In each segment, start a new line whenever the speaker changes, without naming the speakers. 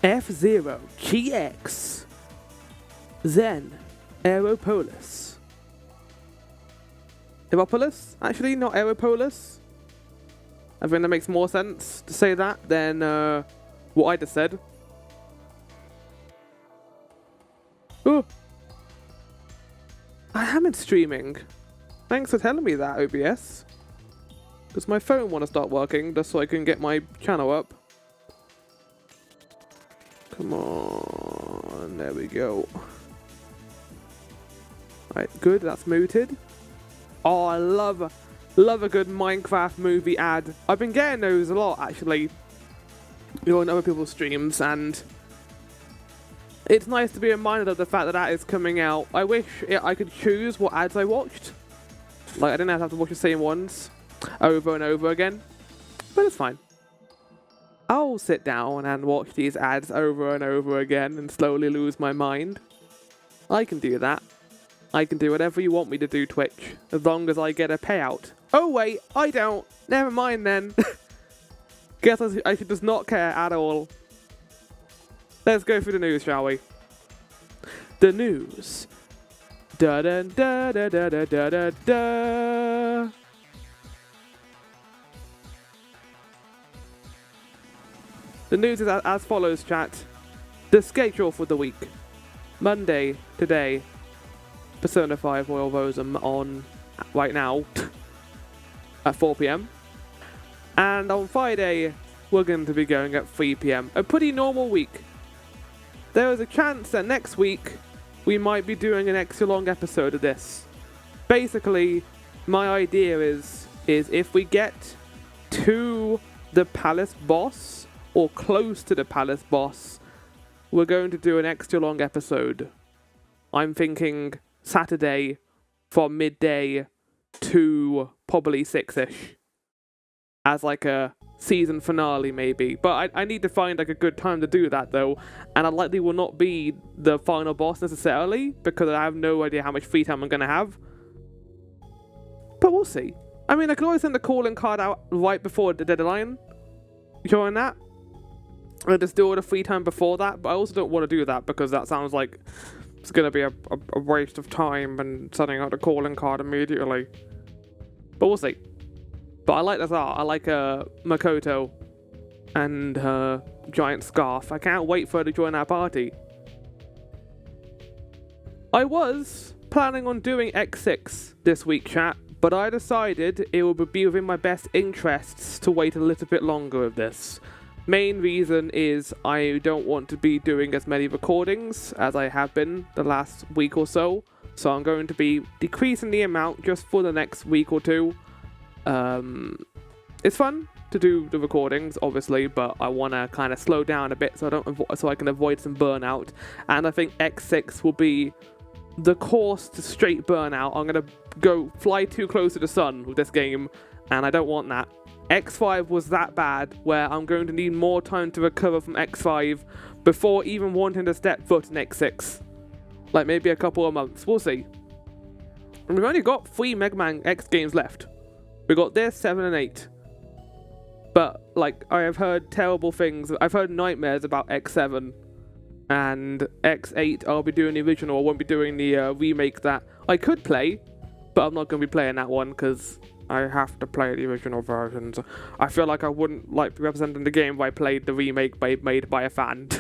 F-Zero GX, then Aeropolis. Aeropolis? Actually, not Aeropolis. I think that makes more sense to say that than what I just said. Oh, I haven't streaming. Thanks for telling me that, OBS. Does my phone want to start working just so I can get my channel up? Come on, there we go. Right, good, that's muted. Oh, I love a good Minecraft movie ad. I've been getting those a lot, actually, on other people's streams, and it's nice to be reminded of the fact that that is coming out. I wish I could choose what ads I watched. Like, I didn't have to watch the same ones over and over again, but it's fine. I'll sit down and watch these ads over and over again and slowly lose my mind. I can do that. I can do whatever you want me to do, Twitch, as long as I get a payout. Oh wait, I don't. Never mind then. Guess I should just not care at all. Let's go through the news, shall we? The news. Da da da da da da da da da. The news is as follows, chat. The schedule for the week. Monday, today, Persona 5 Royal Rosum on right now at 4 PM. And on Friday, we're going to be going at 3 PM. A pretty normal week. There is a chance that next week we might be doing an extra long episode of this. Basically, my idea is if we get to the palace boss, or close to the palace boss, we're going to do an extra long episode. I'm thinking Saturday from midday to probably 6-ish. As like a season finale maybe. But I need to find like a good time to do that though. And I likely will not be the final boss necessarily, because I have no idea how much free time I'm going to have. But we'll see. I mean, I could always send the calling card out right before the deadline. During that. And just do all the free time before that, but I also don't want to do that because that sounds like it's going to be a waste of time and sending out a calling card immediately. But we'll see. But I like this art. I like Makoto and her giant scarf. I can't wait for her to join our party. I was planning on doing X6 this week, chat, but I decided it would be within my best interests to wait a little bit longer with this. Main reason is I don't want to be doing as many recordings as I have been the last week or so. So I'm going to be decreasing the amount just for the next week or two. It's fun to do the recordings, obviously, but I want to kind of slow down a bit so I can avoid some burnout. And I think X6 will be the course to straight burnout. I'm going to fly too close to the sun with this game, and I don't want that. X5 was that bad where I'm going to need more time to recover from X5 before even wanting to step foot in X6. Like maybe a couple of months, we'll see. And we've only got 3 Mega Man X games left. We got this, 7 and 8. But like I have heard terrible things. I've heard nightmares about X7 and X8. I'll be doing the original. I won't be doing the remake that I could play, but I'm not going to be playing that one because I have to play the original versions. I feel like I wouldn't like to be representing the game if I played the remake made by a fan.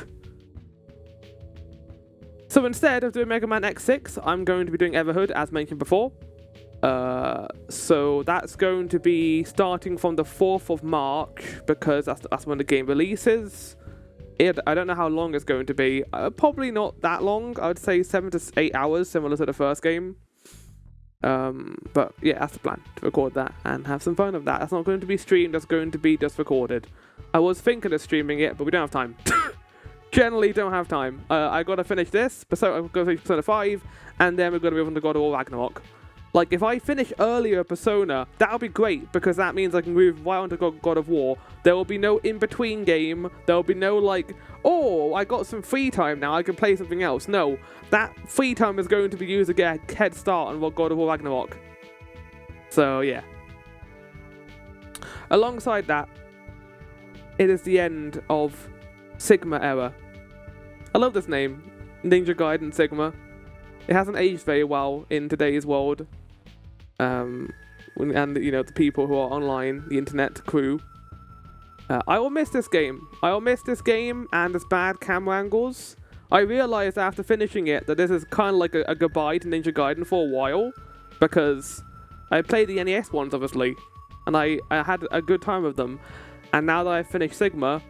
So instead of doing Mega Man X6, I'm going to be doing Everhood, as mentioned before. So that's going to be starting from the 4th of March, because that's when the game releases. I don't know how long it's going to be. Probably not that long. I would say 7 to 8 hours, similar to the first game. But yeah, that's the plan, to record that and have some fun with that. That's not going to be streamed, that's going to be just recorded. I was thinking of streaming it, but we don't have time. Generally don't have time. I gotta finish this, Persona 5, and then we're gonna move on to God of War Ragnarok. Like, if I finish earlier Persona, that'll be great, because that means I can move right on to God of War. There will be no in-between game. There will be no, like, oh, I got some free time now, I can play something else. No, that free time is going to be used to get a head start on God of War Ragnarok. So, yeah. Alongside that, it is the end of Sigma era. I love this name, Ninja Gaiden Sigma. It hasn't aged very well in today's world. And the people who are online, the internet crew. I will miss this game. I will miss this game and its bad camera angles. I realized after finishing it that this is kind of like a goodbye to Ninja Gaiden for a while, because I played the NES ones, obviously, and I had a good time with them. And now that I've finished Sigma,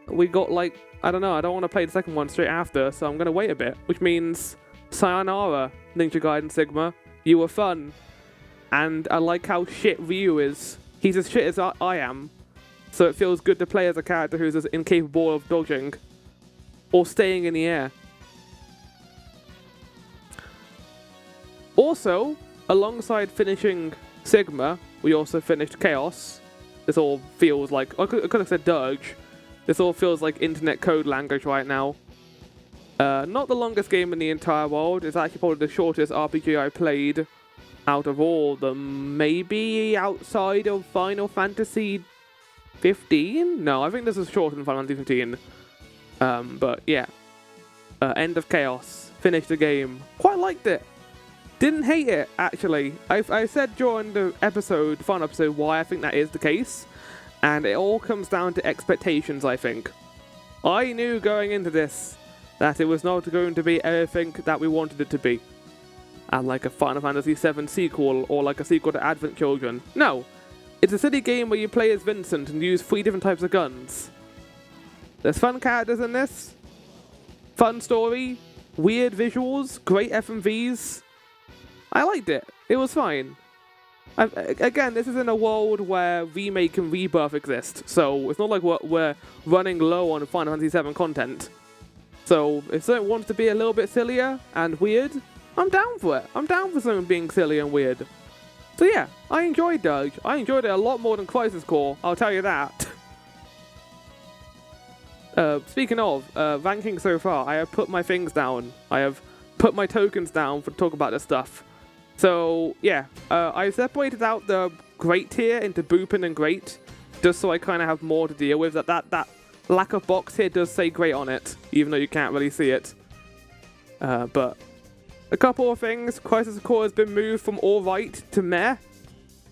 we got like, I don't know, I don't want to play the second one straight after, so I'm going to wait a bit, which means sayonara, Ninja Gaiden Sigma. You were fun. And I like how shit Ryu is. He's as shit as I am. So it feels good to play as a character who's as incapable of dodging or staying in the air. Also, alongside finishing Sigma, we also finished Chaos. This all feels like, I could have said Dirge. This all feels like internet code language right now. Not the longest game in the entire world. It's actually probably the shortest RPG I played out of all of them. Maybe outside of Final Fantasy 15? No, I think this is shorter than Final Fantasy 15. But yeah. End of Chaos. Finished the game. Quite liked it. Didn't hate it, actually. I said during the final episode, why I think that is the case. And it all comes down to expectations, I think. I knew going into this that it was not going to be everything that we wanted it to be. And like a Final Fantasy VII sequel, or like a sequel to Advent Children. No. It's a silly game where you play as Vincent and use 3 different types of guns. There's fun characters in this. Fun story. Weird visuals. Great FMVs. I liked it. It was fine. Again, this is in a world where Remake and Rebirth exist, so it's not like we're running low on Final Fantasy VII content. So if something wants to be a little bit sillier and weird, I'm down for it. I'm down for something being silly and weird. So yeah, I enjoyed Dirge. I enjoyed it a lot more than Crisis Core, I'll tell you that. Speaking of, ranking so far, I have put my things down. I have put my tokens down to talk about this stuff. So, yeah, I separated out the Great tier into Boopin and Great, just so I kind of have more to deal with. That lack of box here does say Great on it, even though you can't really see it. But a couple of things. Crisis Core has been moved from alright to meh,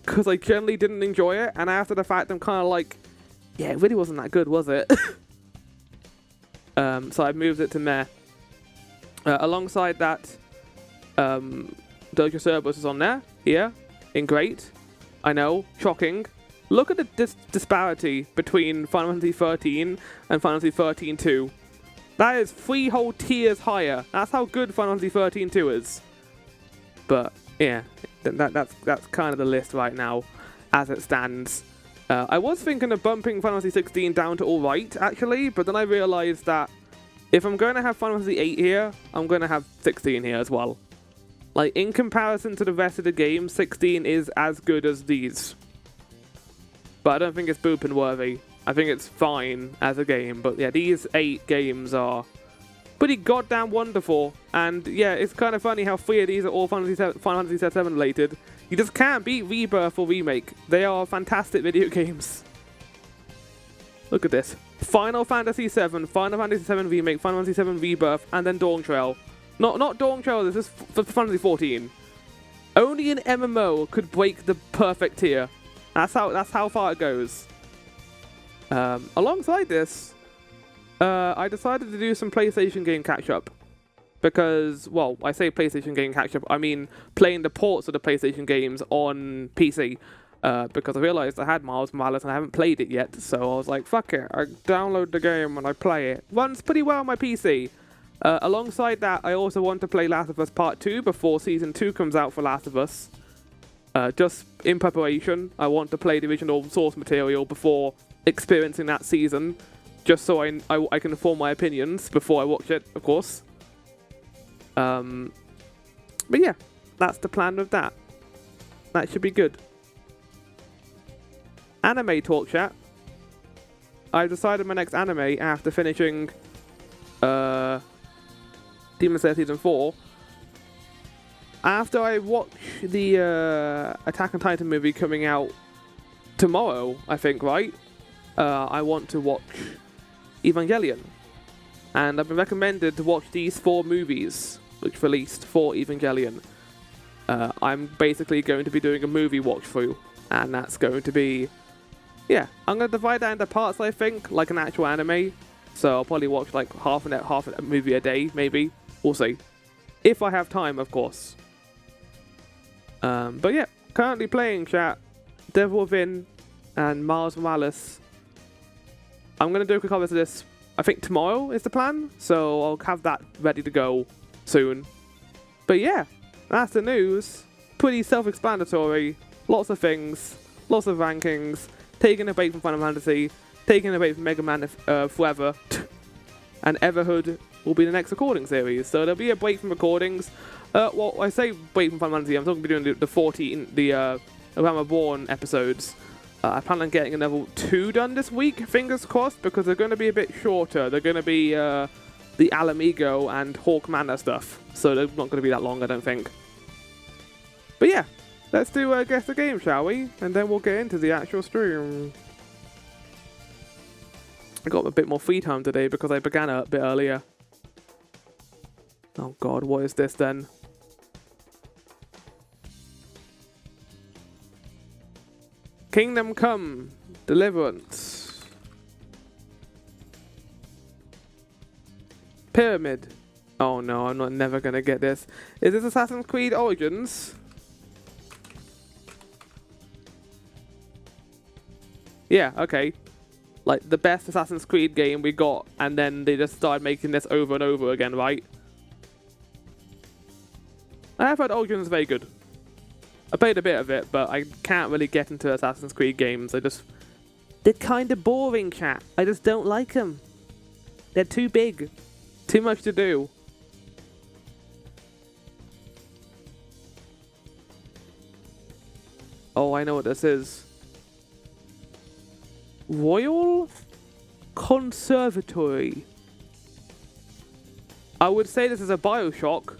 because I generally didn't enjoy it, and after the fact I'm kind of like, yeah, it really wasn't that good, was it? So I moved it to meh. Alongside that, Dojo Cerberus is on there, here, in Great. I know, shocking. Look at the disparity between Final Fantasy 13 and Final Fantasy 13-2. That is 3 whole tiers higher. That's how good Final Fantasy 13-2 is. But, yeah, that's kind of the list right now, as it stands. I was thinking of bumping Final Fantasy 16 down to alright, actually, but then I realised that if I'm going to have Final Fantasy 8 here, I'm going to have 16 here as well. Like, in comparison to the rest of the game, 16 is as good as these. But I don't think it's Boopin worthy. I think it's fine as a game. But yeah, these 8 games are pretty goddamn wonderful. And yeah, it's kind of funny how 3 of these are all Final Fantasy VII related. You just can't beat Rebirth or Remake. They are fantastic video games. Look at this. Final Fantasy VII, Final Fantasy VII Remake, Final Fantasy VII Rebirth, and then Dawn Trail. Not Dawn Trail, this is for Final Fantasy 14. Only an MMO could break the perfect tier. That's how far it goes. Alongside this, I decided to do some PlayStation game catch-up. Because, well, I say PlayStation game catch-up, I mean playing the ports of the PlayStation games on PC. Because I realised I had Miles Morales and I haven't played it yet. So I was like, fuck it, I download the game and I play it. Runs pretty well on my PC. Alongside that, I also want to play Last of Us Part 2 before Season 2 comes out for Last of Us. Just in preparation, I want to play the original source material before experiencing that season, just so I can form my opinions before I watch it, of course. But yeah, that's the plan with that. That should be good. Anime talk chat. I decided my next anime after finishing Demon Slayer Season 4. After I watch the Attack on Titan movie coming out tomorrow, I think, right? I want to watch Evangelion. and I've been recommended to watch these 4 movies, which released for Evangelion. I'm basically going to be doing a movie watch through, and that's going to be, yeah, I'm going to divide that into parts, I think, like an actual anime. So I'll probably watch like half a movie a day, maybe. We'll see. If I have time, of course. But yeah, currently playing, chat, Devil Within and Miles Morales. I'm going to do a quick cover of this, I think tomorrow is the plan. So I'll have that ready to go soon. But yeah, that's the news. Pretty self-explanatory. Lots of things. Lots of rankings. Taking a break from Final Fantasy. Taking a break from Mega Man forever. And Everhood will be the next recording series. So there'll be a break from recordings. Well, I say break from Final Fantasy. I'm talking about doing the 14, the Around Reborn episodes. I plan on getting another 2 done this week, fingers crossed, because they're going to be a bit shorter. They're going to be the Alamigo and Hawk Manor stuff. So they're not going to be that long, I don't think. But yeah, let's do Guess the Game, shall we? And then we'll get into the actual stream. I got a bit more free time today because I began a bit earlier. Oh god, what is this then? Kingdom Come, Deliverance. Pyramid. Oh no, I'm never gonna get this. Is this Assassin's Creed Origins? Yeah, okay. Like the best Assassin's Creed game we got, and then they just started making this over and over again, right? I have heard Origins is very good. I played a bit of it, but I can't really get into Assassin's Creed games. They're kind of boring, chat. I just don't like them. They're too big. Too much to do. Oh, I know what this is. Royal Conservatory. I would say this is a Bioshock.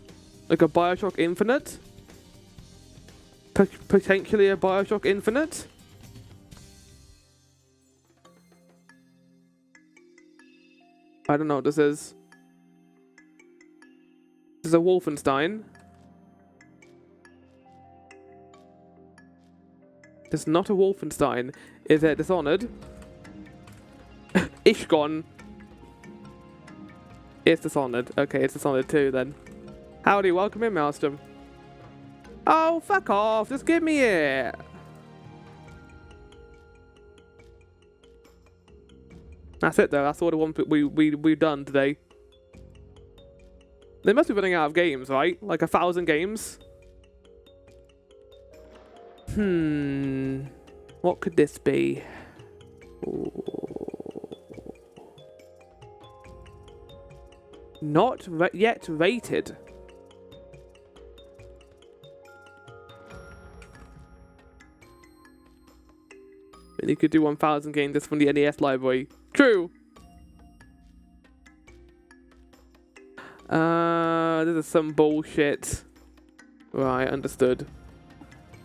Like a Bioshock Infinite. Potentially a Bioshock Infinite. I don't know what this is. This is a Wolfenstein. This is not a Wolfenstein. Is it Dishonored? Ishgon. It's Dishonored. Okay, it's Dishonored 2 then. Howdy, welcome in, Maelstrom. Oh, fuck off. Just give me it. That's it, though. That's all the one we've done today. They must be running out of games, right? Like 1,000 games? What could this be? Ooh. Not yet rated. And you could do 1,000 games just from the NES library. True. This is some bullshit. Right, understood.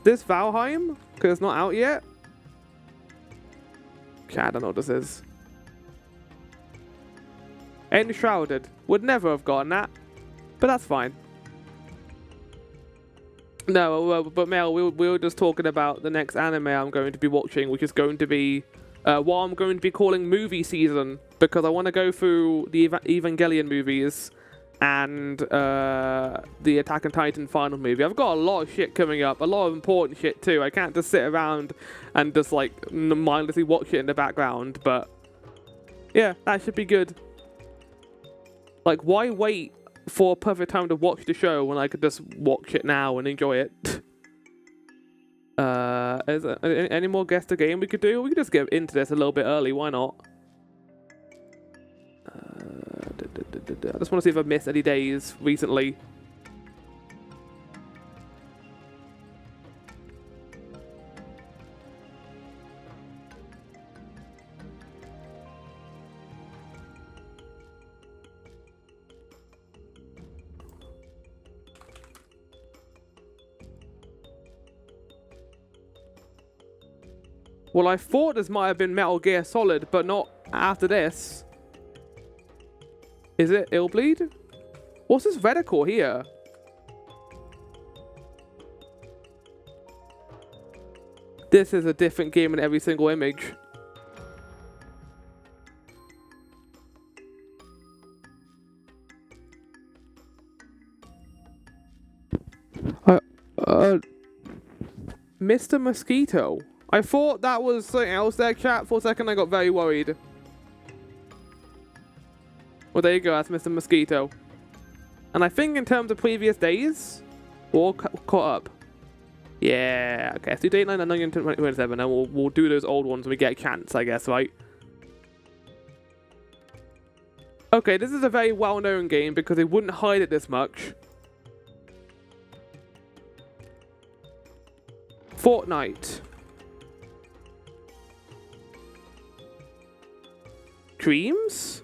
This Valheim? Because it's not out yet? Okay, I don't know what this is. Enshrouded. Would never have gotten that. But that's fine. No, but Mel, we were just talking about the next anime I'm going to be watching, which is going to be what I'm going to be calling movie season, because I want to go through the Evangelion movies and the Attack on Titan final movie. I've got a lot of shit coming up, a lot of important shit too. I can't just sit around and just like mindlessly watch it in the background, but yeah, that should be good. Like, why wait for a perfect time to watch the show when I could just watch it now and enjoy it? Is there any more guess the game we could do? We could just get into this a little bit early, why not? I just want to see if I've missed any days recently. Well, I thought this might have been Metal Gear Solid, but not after this. Is it Illbleed? What's this reticle here? This is a different game in every single image. Mr. Mosquito. I thought that was something else there, chat. For a second, I got very worried. Well, there you go. That's Mr. Mosquito. And I think in terms of previous days, we're all caught up. Yeah. Okay. So date 9 and 2027, and we'll do those old ones when we get a chance, I guess, right? Okay. This is a very well-known game because they wouldn't hide it this much. Fortnite. Dreams?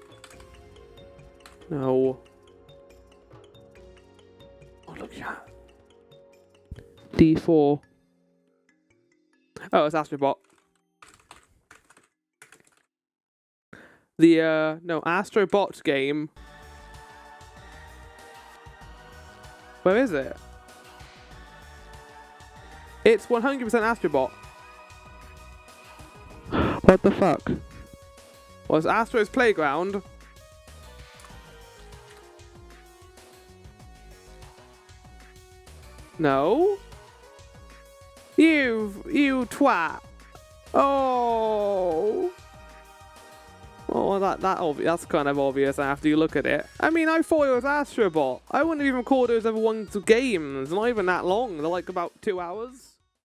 No. Oh, look at D4. Oh, it's Astrobot. The, no, Astrobot game. Where is it? It's 100% Astrobot. What the fuck? Was Astro's Playground? No? You twat. Oh. Well, that's kind of obvious after you look at it. I mean, I thought it was Astrobot. I wouldn't have even called those other ones games. Not even that long. They're like about 2 hours.